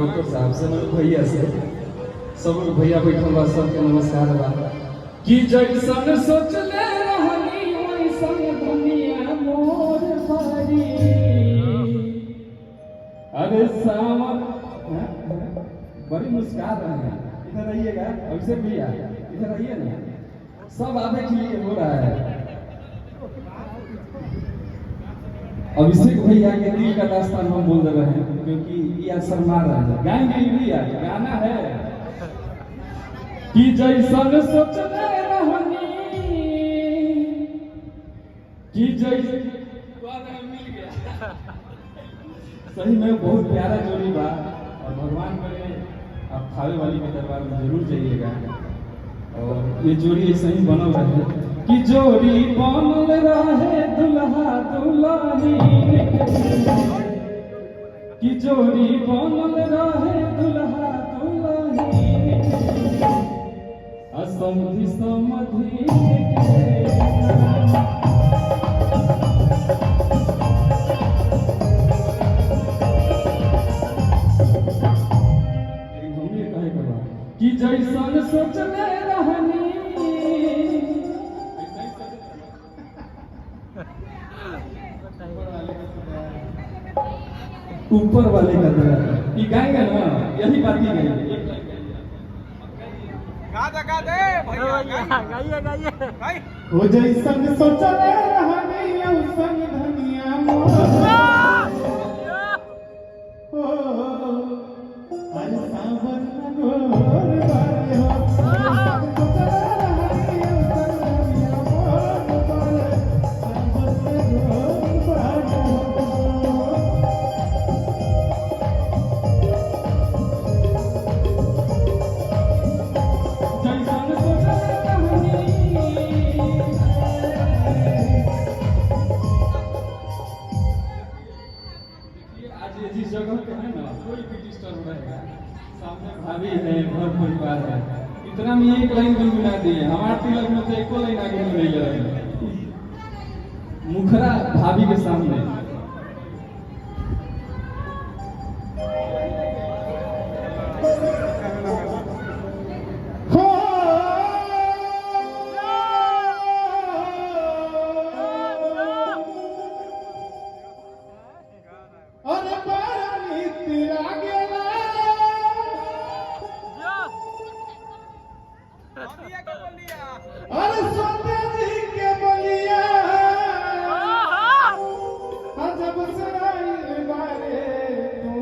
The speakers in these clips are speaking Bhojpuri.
डॉक्टर साहब से मेरे भैया से सब लोग भैया बैठल बा सबके नमस्कार बा कि जैसन सोचले रहनी वैसन दुनिया मोर बारी अरे सावन बड़ी मुस्कान रहे हैं इधर आइएगा अभिषेक भैया इधर आइए ना सब आने के लिए हो रहा है अभिषेक भैया के दिल का दास्तान हम बोल रहे हैं क्योंकि ये शर्मा रहे हैं गाएंगे भैया गाना है कि जैसन सोचले रहनी कि जैसे मिल गया सही में बहुत प्यारा जोड़ी बा और भगवान करे आप खावे वाली के दरबार में जरूर जाइएगा और ये जोड़ी ऐसे ही बनल रहे कि जोड़ी बनल रहे दुल्हा दुल्हनी कि जोड़ी बनल रहे दुल्हा दुल्हनी असमधि समधि कि जैसन सोचले रहनी ऊपर वाले का तरह ये गाएगा ना यही बात ही गई गा दे भैया गाइए हो जैसन सोचले रहनी वैसन धनिया मोर अरे सावन गोर बारे हो जिस जगह पे है ना कोई भी डिस्टर्ब रहेगा सामने भाभी है घर परिवार है इतना में एक लाइन गुनगुना दिए हमारे तिलक में तो एको लाइन आगे नहीं रही मुखरा भाभी के सामने अरे सोते जी के बोलिया जब सराइल बारे तू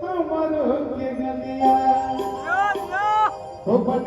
हमारो के गलिया हो बन